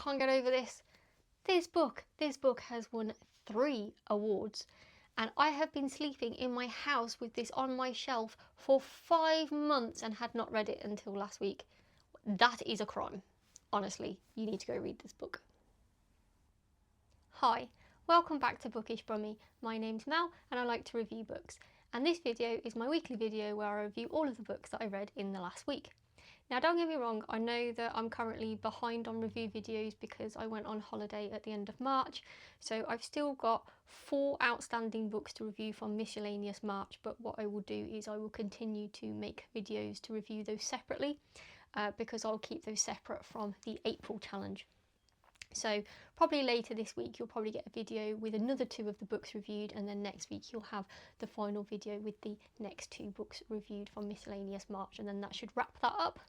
can't get over this. This book has won 3 awards, and I have been sleeping in my house with this on my shelf for 5 months and had not read it until last week. That is a crime. Honestly, you need to go read this book. Hi, welcome back to Bookish Brummy. My name's Mel and I like to review books. And this video is my weekly video where I review all of the books that I read in the last week. Now don't get me wrong, I know that I'm currently behind on review videos because I went on holiday at the end of March, so I've still got 4 outstanding books to review from miscellaneous March, but what I will do is I will continue to make videos to review those separately because I'll keep those separate from the April challenge. So probably later this week you'll probably get a video with another 2 of the books reviewed, and then next week you'll have the final video with the next 2 books reviewed from miscellaneous March, and then that should wrap that up.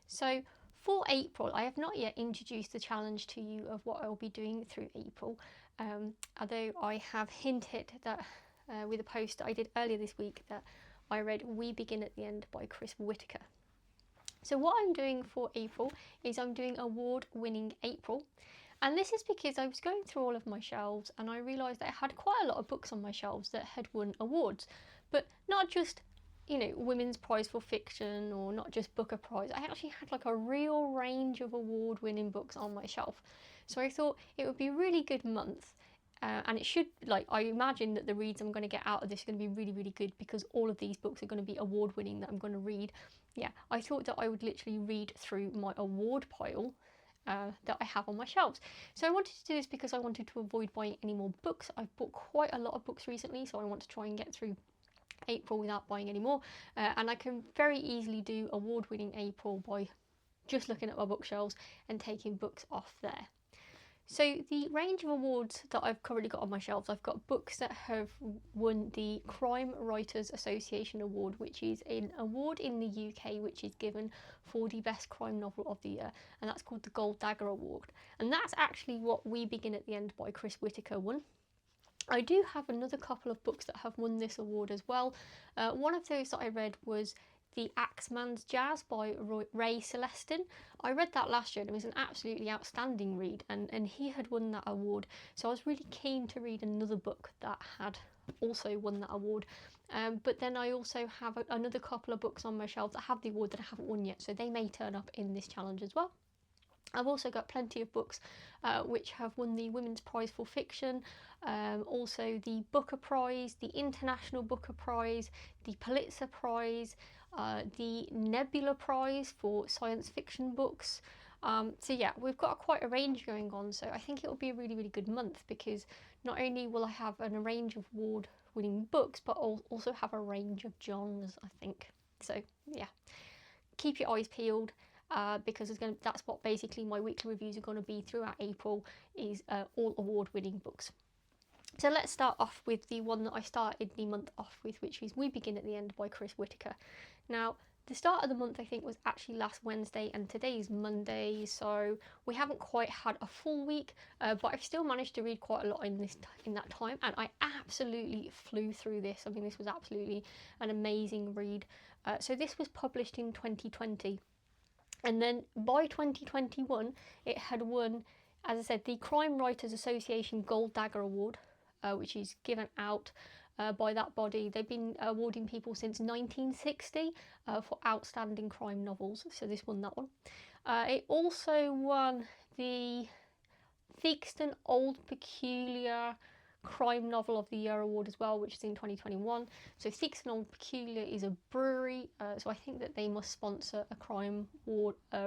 So for April, I have not yet introduced the challenge to you of what I'll be doing through April, although I have hinted that with a post that I did earlier this week that I read We Begin at the End by Chris Whitaker. So what I'm doing for April is I'm doing award-winning April. And this is because I was going through all of my shelves and I realised that I had quite a lot of books on my shelves that had won awards, but not just, you know, Women's Prize for Fiction or not just Booker Prize. I actually had like a real range of award-winning books on my shelf. So I thought it would be a really good month. And it should, like, I imagine that the reads I'm going to get out of this are going to be really, really good because all of these books are going to be award-winning that I'm going to read. Yeah, I thought that I would literally read through my award pile that I have on my shelves. So I wanted to do this because I wanted to avoid buying any more books. I've bought quite a lot of books recently, so I want to try and get through April without buying any more. And I can very easily do award-winning April by just looking at my bookshelves and taking books off there. So the range of awards that I've currently got on my shelves, I've got books that have won the Crime Writers Association Award, which is an award in the UK which is given for the best crime novel of the year, and that's called the Gold Dagger Award. And that's actually what We Begin at the End by Chris Whitaker won. I do have another couple of books that have won this award as well. One of those that I read was The Axeman's Jazz by Ray Celestin. I read that last year and it was an absolutely outstanding read, and he had won that award, so I was really keen to read another book that had also won that award. But then I also have another couple of books on my shelf that have the award that I haven't won yet, so they may turn up in this challenge as well. I've also got plenty of books which have won the Women's Prize for Fiction, also the Booker Prize, the International Booker Prize, the Pulitzer Prize, the Nebula Prize for science fiction books. So yeah, we've got quite a range going on, so I think it will be a really, really good month because not only will I have a range of award-winning books, but I'll also have a range of genres, I think. So yeah, keep your eyes peeled. Because that's what basically my weekly reviews are going to be throughout April, is all award-winning books. So let's start off with the one that I started the month off with, which is We Begin at the End by Chris Whitaker. Now, the start of the month I think was actually last Wednesday and today's Monday, so we haven't quite had a full week, but I've still managed to read quite a lot in that time, and I absolutely flew through this. I mean, this was absolutely an amazing read. So this was published in 2020. And then by 2021, it had won, as I said, the Crime Writers Association Gold Dagger Award, which is given out by that body. They've been awarding people since 1960 for outstanding crime novels, so this won that one. It also won the Theakston Old Peculiar Crime Novel of the Year award as well, which is in 2021. So Theakston Old Peculiar is a brewery, so I think that they must sponsor a crime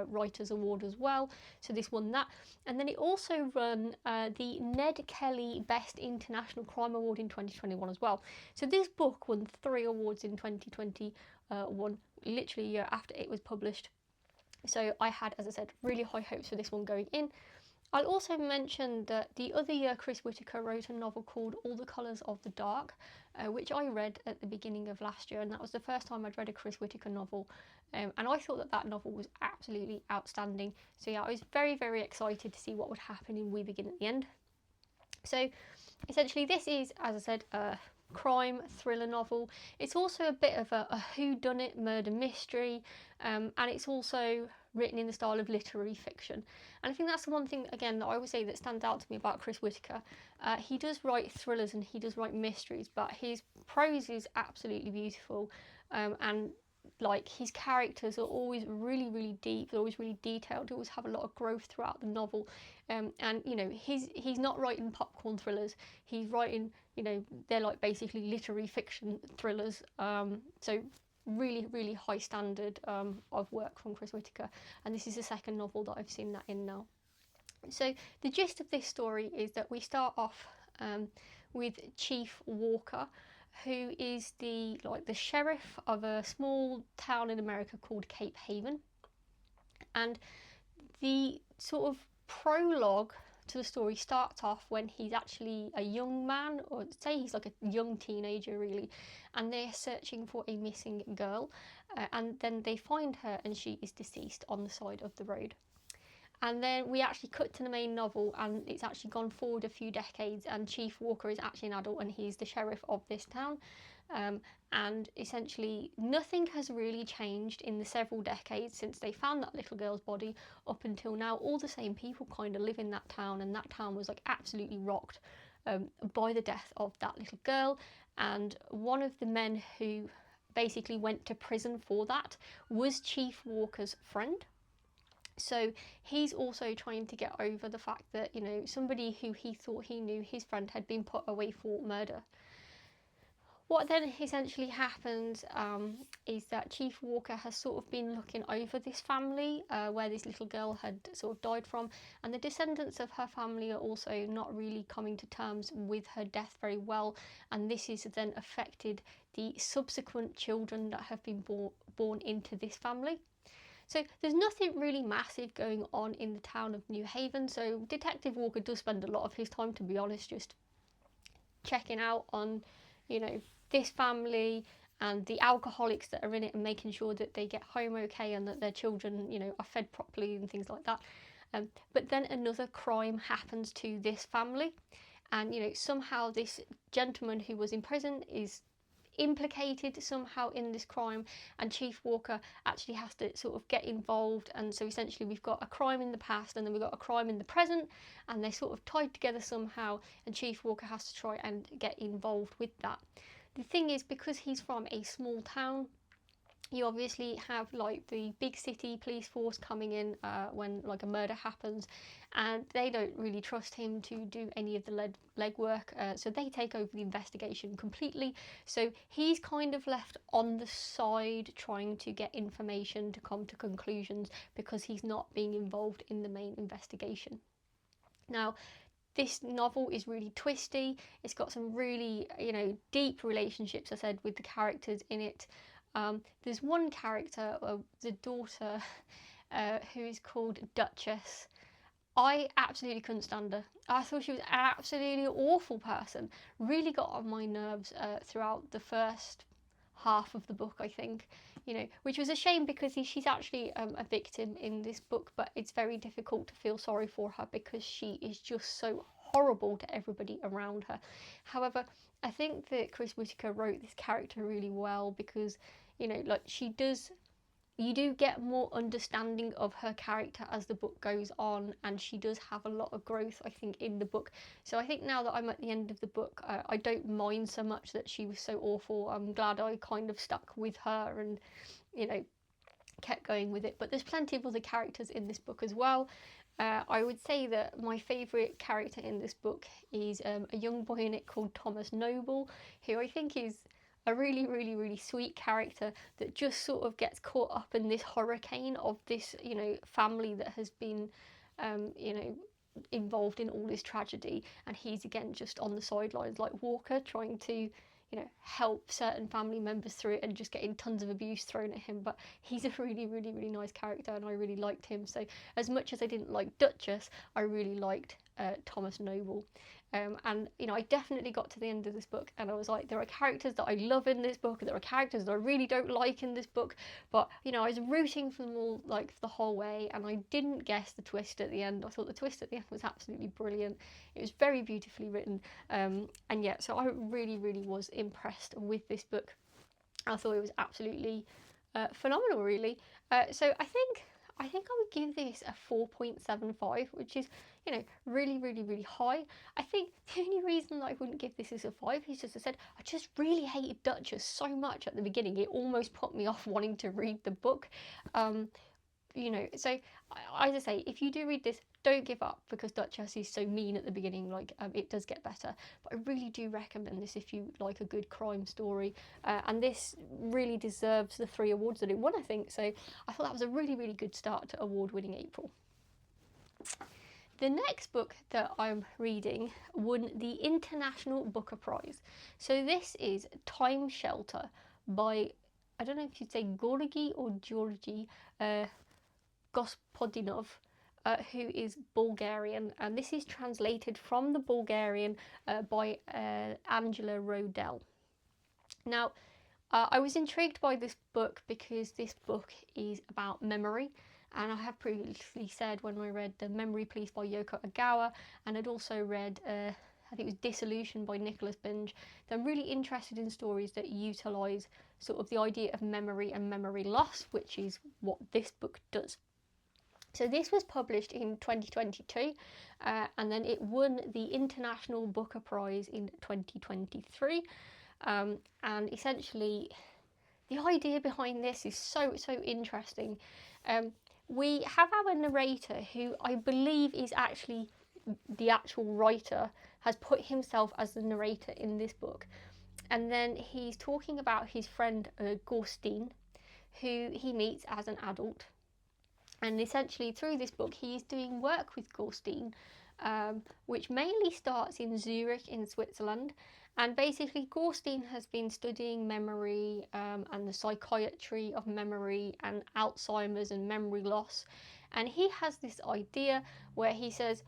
writers award as well, so this won that. And then it also won the Ned Kelly Best International Crime Award in 2021 as well. So this book won 3 awards in 2021, literally a year after it was published. So I had, as I said, really high hopes for this one going in. I'll also mention that the other year Chris Whitaker wrote a novel called All the Colours of the Dark, which I read at the beginning of last year, and that was the first time I'd read a Chris Whitaker novel, and I thought that novel was absolutely outstanding. So yeah, I was very, very excited to see what would happen in We Begin at the End. So essentially this is, as I said, a crime thriller novel. It's also a bit of a whodunit murder mystery, and it's also written in the style of literary fiction. And I think that's the one thing, again, that I always say that stands out to me about Chris Whitaker. He does write thrillers and he does write mysteries, but his prose is absolutely beautiful, and like his characters are always really, really deep. They're always really detailed. They always have a lot of growth throughout the novel, and you know, he's not writing popcorn thrillers. He's writing, you know, they're like basically literary fiction thrillers. So really, really high standard of work from Chris Whitaker, and this is the second novel that I've seen that in now. So the gist of this story is that we start off with Chief Walker, who is the sheriff of a small town in America called Cape Haven. And the sort of prologue to the story starts off when he's actually a young man, or say he's like a young teenager really, and they're searching for a missing girl, and then they find her and she is deceased on the side of the road. And then we actually cut to the main novel, and it's actually gone forward a few decades, and Chief Walker is actually an adult and he's the sheriff of this town. And essentially nothing has really changed in the several decades since they found that little girl's body up until now. All the same people kind of live in that town, and that town was like absolutely rocked by the death of that little girl. And one of the men who basically went to prison for that was Chief Walker's friend. So he's also trying to get over the fact that, you know, somebody who he thought he knew, his friend, had been put away for murder. What then essentially happens is that Chief Walker has sort of been looking over this family where this little girl had sort of died from, and the descendants of her family are also not really coming to terms with her death very well, and this has then affected the subsequent children that have been born into this family. So there's nothing really massive going on in the town of New Haven, so Detective Walker does spend a lot of his time, to be honest, just checking out on, you know, this family and the alcoholics that are in it, and making sure that they get home okay and that their children, you know, are fed properly and things like that. But then another crime happens to this family, and, you know, somehow this gentleman who was in prison is implicated somehow in this crime, and Chief Walker actually has to sort of get involved. And so essentially we've got a crime in the past and then we've got a crime in the present, and they're sort of tied together somehow, and Chief Walker has to try and get involved with that. The thing is, because he's from a small town, you obviously have like the big city police force coming in when like a murder happens, and they don't really trust him to do any of the legwork, so they take over the investigation completely. So he's kind of left on the side trying to get information to come to conclusions, because he's not being involved in the main investigation. Now, this novel is really twisty. It's got some really, you know, deep relationships, I said, with the characters in it. There's one character, the daughter, who is called Duchess. I absolutely couldn't stand her. I thought she was an absolutely awful person. Really got on my nerves throughout the first half of the book, I think. You know, which was a shame, because she's actually a victim in this book, but it's very difficult to feel sorry for her because she is just so horrible to everybody around her. However, I think that Chris Whitaker wrote this character really well, because, you know, like you do get more understanding of her character as the book goes on, and she does have a lot of growth, I think, in the book. So I think now that I'm at the end of the book, I don't mind so much that she was so awful. I'm glad I kind of stuck with her and, you know, kept going with it. But there's plenty of other characters in this book as well. I would say that my favourite character in this book is a young boy in it called Thomas Noble, who I think is a really, really, really sweet character that just sort of gets caught up in this hurricane of this, you know, family that has been, you know, involved in all this tragedy, and he's again just on the sidelines like Walker, trying to, you know, help certain family members through it and just getting tons of abuse thrown at him. But he's a really, really, really nice character, and I really liked him. So as much as I didn't like Duchess, I really liked Thomas Noble. And, you know, I definitely got to the end of this book and I was like, there are characters that I love in this book, and there are characters that I really don't like in this book, but, you know, I was rooting for them all, like, the whole way, and I didn't guess the twist at the end. I thought the twist at the end was absolutely brilliant. It was very beautifully written, and yeah, so I really, really was impressed with this book. I thought it was absolutely phenomenal, really. So I think I think I would give this a 4.75, which is, you know, really, really, really high. I think the only reason that I wouldn't give this as a 5 is just I said I just really hated Duchess so much at the beginning. It almost put me off wanting to read the book. You know, so as I say, if you do read this, don't give up, because Duchess is so mean at the beginning. Like, it does get better, but I really do recommend this if you like a good crime story, and this really deserves the 3 awards that it won, I think. So I thought that was a really, really good start to award-winning April. The next book that I'm reading won the International Booker Prize. So this is Time Shelter by, I don't know if you'd say Georgi or Georgi Gospodinov, who is Bulgarian, and this is translated from the Bulgarian by Angela Rodell. Now, I was intrigued by this book because this book is about memory, and I have previously said when I read The Memory Police by Yoko Ogawa, and I'd also read I think it was Dissolution by Nicholas Binge, that I'm really interested in stories that utilise sort of the idea of memory and memory loss, which is what this book does. So this was published in 2022, and then it won the International Booker Prize in 2023. And essentially, the idea behind this is so interesting. We have our narrator, who I believe is actually the actual writer, has put himself as the narrator in this book. And then he's talking about his friend Gorstin, who he meets as an adult. And essentially through this book he's doing work with Gorstin, which mainly starts in Zurich in Switzerland. And basically Gorstin has been studying memory and the psychiatry of memory and Alzheimer's and memory loss. And he has this idea where he says,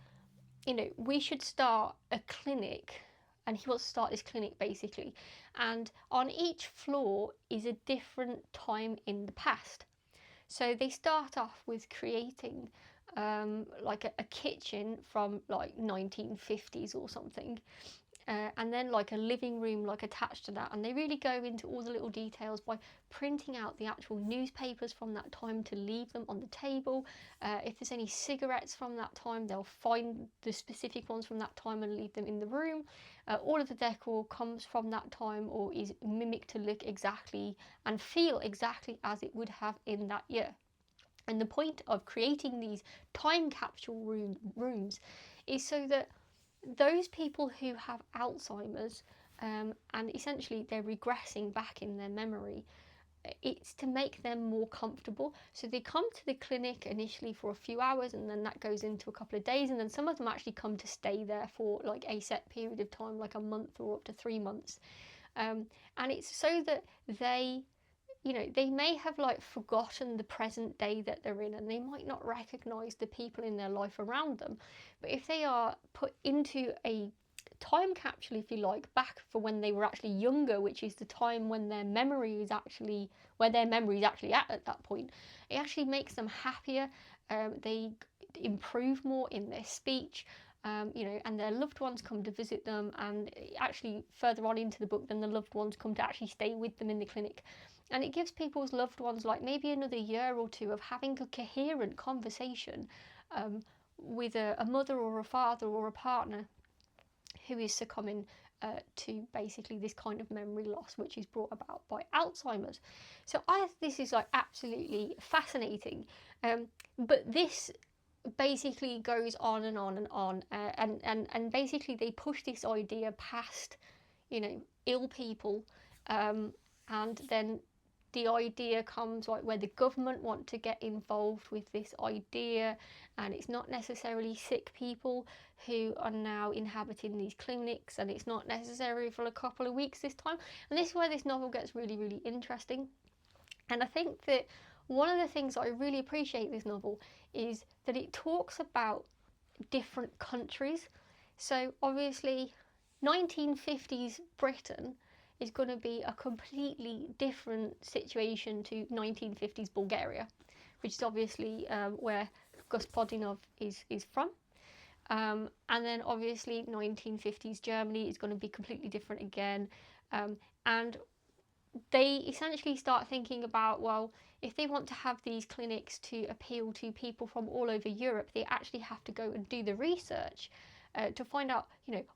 you know, we should start a clinic. And he wants to start this clinic basically. And on each floor is a different time in the past. So they start off with creating like a kitchen from like 1950s or something, and then like a living room like attached to that, and they really go into all the little details by printing out the actual newspapers from that time to leave them on the table. If there's any cigarettes from that time, they'll find the specific ones from that time and leave them in the room. All of the decor comes from that time or is mimicked to look exactly and feel exactly as it would have in that year. And the point of creating these time capsule rooms is so that those people who have Alzheimer's, and essentially they're regressing back in their memory, it's to make them more comfortable. So they come to the clinic initially for a few hours, and then that goes into a couple of days, and then some of them actually come to stay there for like a set period of time, like a month or up to 3 months. And it's so that they, you know, they may have like forgotten the present day that they're in, and they might not recognise the people in their life around them. But if they are put into a time capsule, if you like, back for when they were actually younger, which is the time when their memory is actually, where their memory is actually at that point, it actually makes them happier. They improve more in their speech. You know, and their loved ones come to visit them, and actually further on into the book then the loved ones come to actually stay with them in the clinic. And it gives people's loved ones like maybe another year or two of having a coherent conversation with a mother or a father or a partner who is succumbing to basically this kind of memory loss, which is brought about by Alzheimer's. So this is like absolutely fascinating. But this basically goes on and on and on, and basically they push this idea past, you know, ill people, and then the idea comes like where the government want to get involved with this idea, and it's not necessarily sick people who are now inhabiting these clinics, and it's not necessary for a couple of weeks this time. And this is where this novel gets really, really interesting. And I think that one of the things I really appreciate this novel is that it talks about different countries. So obviously 1950s Britain is going to be a completely different situation to 1950s Bulgaria, which is obviously where Gospodinov is from. And then obviously 1950s Germany is going to be completely different again. And they essentially start thinking about, well, if they want to have these clinics to appeal to people from all over Europe, they actually have to go and do the research to find out,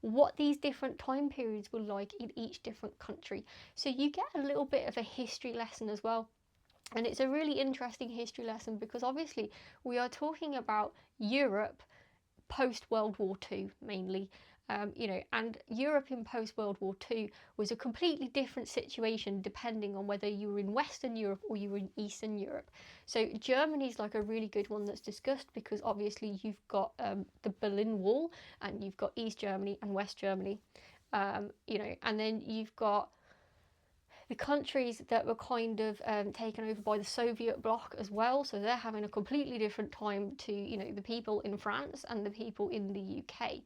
what these different time periods were like in each different country. So you get a little bit of a history lesson as well. And it's a really interesting history lesson because obviously we are talking about Europe post World War II mainly. And Europe in post World War II was a completely different situation depending on whether you were in Western Europe or you were in Eastern Europe. So Germany's like a really good one that's discussed because obviously you've got the Berlin Wall and you've got East Germany and West Germany, and then you've got the countries that were kind of taken over by the Soviet bloc as well, so they're having a completely different time to the people in France and the people in the UK.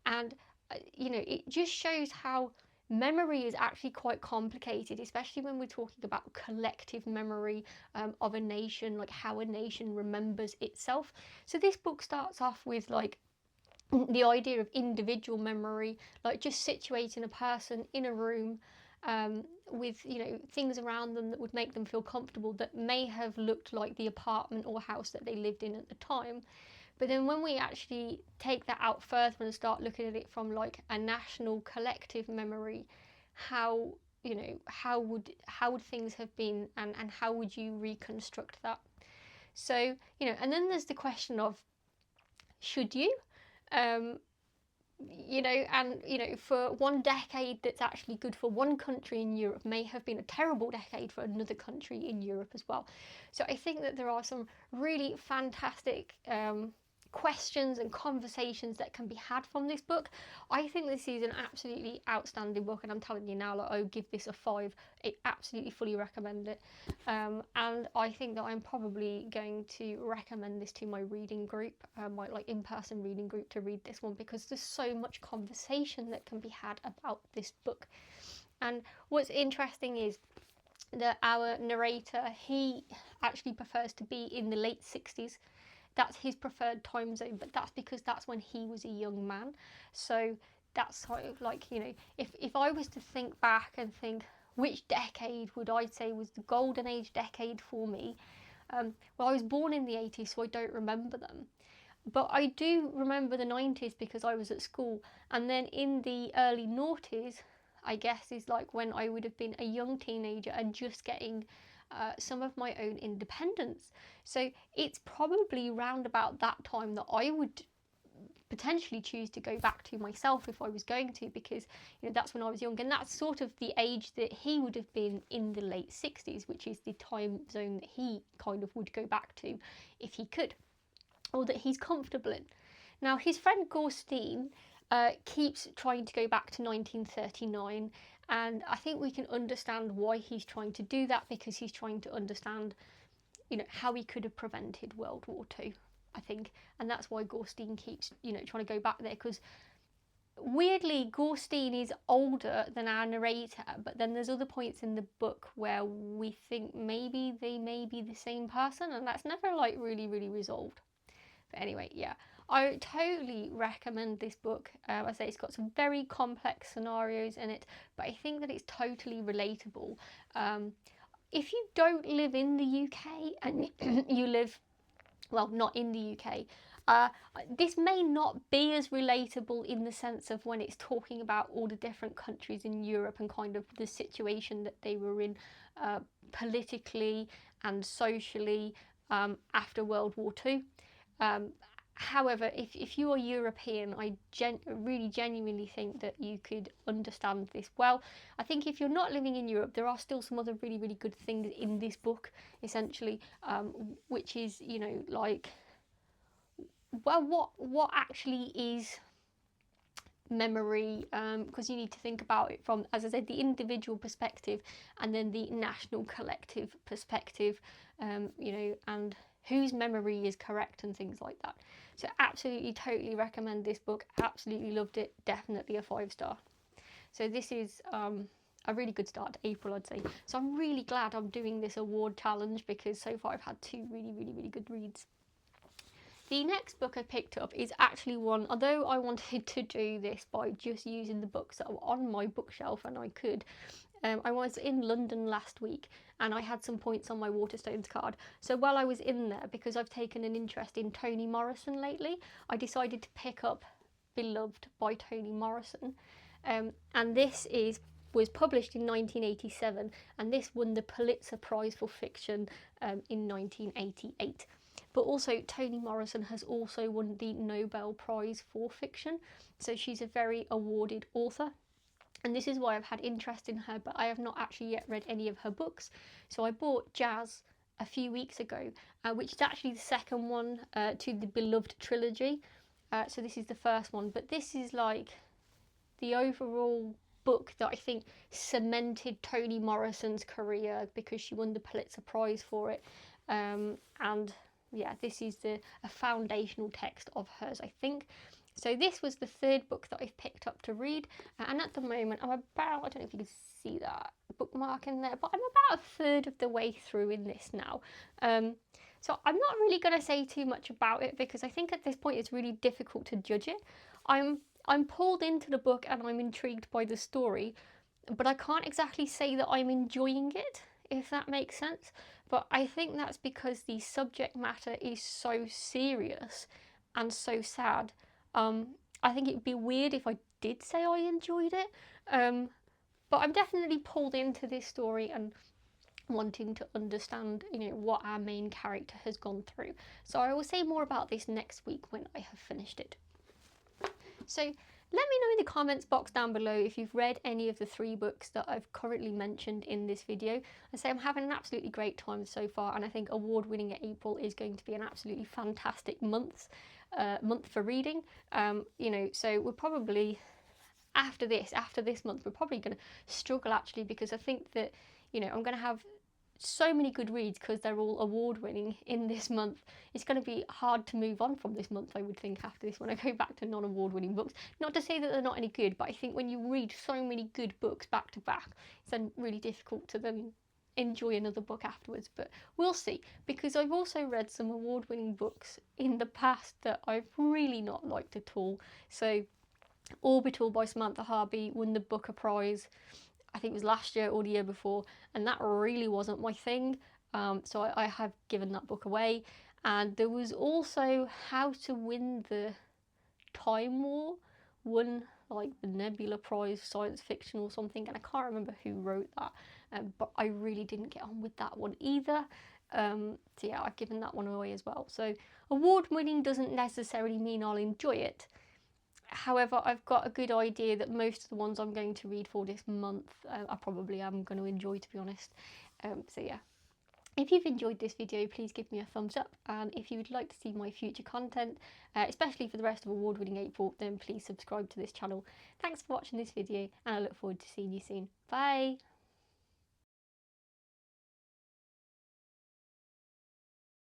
And it just shows how memory is actually quite complicated, especially when we're talking about collective memory of a nation, like how a nation remembers itself. So this book starts off with like the idea of individual memory, like just situating a person in a room with things around them that would make them feel comfortable that may have looked like the apartment or house that they lived in at the time. But then when we actually take that out further and start looking at it from like a national collective memory, how would things have been, and how would you reconstruct that? So and then there's the question of, should you? For one decade that's actually good for one country in Europe may have been a terrible decade for another country in Europe as well. So I think that there are some really fantastic questions and conversations that can be had from this book. I think this is an absolutely outstanding book, and I'm telling you now, like, I would give this a 5. I absolutely fully recommend it, and I think that I'm probably going to recommend this to my reading group, my like in-person reading group, to read this one because there's so much conversation that can be had about this book. And what's interesting is that our narrator, he actually prefers to be in the late 60s. That's his preferred time zone, but that's because that's when he was a young man. So that's sort of like, if I was to think back and think which decade would I say was the golden age decade for me, well, I was born in the 80s, so I don't remember them. But I do remember the 90s because I was at school. And then in the early noughties, I guess, is like when I would have been a young teenager and just getting some of my own independence. So it's probably round about that time that I would potentially choose to go back to myself if I was going to, because that's when I was young, and that's sort of the age that he would have been in the late 60s, which is the time zone that he kind of would go back to if he could, or that he's comfortable in. Now his friend Gorstein keeps trying to go back to 1939, and I think we can understand why he's trying to do that, because he's trying to understand, how he could have prevented World War II, I think. And that's why Gorstein keeps, trying to go back there, because weirdly, Gorstein is older than our narrator, but then there's other points in the book where we think maybe they may be the same person, and that's never like really, really resolved. But anyway, yeah, I totally recommend this book. I say it's got some very complex scenarios in it, but I think that it's totally relatable. If you don't live in the UK and you live, well, not in the UK, this may not be as relatable in the sense of when it's talking about all the different countries in Europe and kind of the situation that they were in politically and socially after World War II. However, if you are European, I really genuinely think that you could understand this well. I think if you're not living in Europe, there are still some other really, really good things in this book, essentially, which is, like, well, what actually is memory, because you need to think about it from, as I said, the individual perspective and then the national collective perspective, and whose memory is correct and things like that. So absolutely, totally recommend this book. Absolutely loved it. Definitely a 5-star. So this is a really good start to April, I'd say. So I'm really glad I'm doing this award challenge, because so far I've had 2 really, really, really good reads. The next book I picked up is actually one, although I wanted to do this by just using the books that were on my bookshelf, and I could, I was in London last week and I had some points on my Waterstones card. So while I was in there, because I've taken an interest in Toni Morrison lately, I decided to pick up Beloved by Toni Morrison. And this was published in 1987, and this won the Pulitzer Prize for Fiction in 1988. But also, Toni Morrison has also won the Nobel Prize for Fiction, so she's a very awarded author. And this is why I've had interest in her, but I have not actually yet read any of her books. So I bought Jazz a few weeks ago, which is actually the second one to the Beloved trilogy. So this is the first one, but this is like the overall book that I think cemented Toni Morrison's career, because she won the Pulitzer Prize for it. And yeah, this is a foundational text of hers, I think. So this was the third book that I've picked up to read, and at the moment I'm about, I don't know if you can see that bookmark in there, but I'm about a third of the way through in this now. So I'm not really going to say too much about it, because I think at this point it's really difficult to judge it. I'm pulled into the book and I'm intrigued by the story, but I can't exactly say that I'm enjoying it, if that makes sense. But I think that's because the subject matter is so serious and so sad. I think it'd be weird if I did say I enjoyed it, but I'm definitely pulled into this story and wanting to understand, what our main character has gone through. So I will say more about this next week when I have finished it. So let me know in the comments box down below if you've read any of the 3 books that I've currently mentioned in this video. I say I'm having an absolutely great time so far, and I think award-winning April is going to be an absolutely fantastic month for reading. So we're probably, after this month, we're probably going to struggle actually, because I think that, I'm going to have so many good reads because they're all award-winning in this month. It's going to be hard to move on from this month, I would think, after this, when I go back to non-award-winning books. Not to say that they're not any good, but I think when you read so many good books back to back, it's then really difficult to then enjoy another book afterwards. But we'll see, because I've also read some award-winning books in the past that I've really not liked at all. So Orbital by Samantha Harby won the Booker Prize, I think it was last year or the year before, and that really wasn't my thing. So I have given that book away. And there was also How to Win the Time War, won like the Nebula Prize science fiction or something, and I can't remember who wrote that, but I really didn't get on with that one either. So yeah, I've given that one away as well. So award-winning doesn't necessarily mean I'll enjoy it. However, I've got a good idea that most of the ones I'm going to read for this month, I probably am going to enjoy, to be honest. So yeah. If you've enjoyed this video, please give me a thumbs up, and if you would like to see my future content, especially for the rest of award-winning April, then please subscribe to this channel. Thanks for watching this video, and I look forward to seeing you soon. Bye!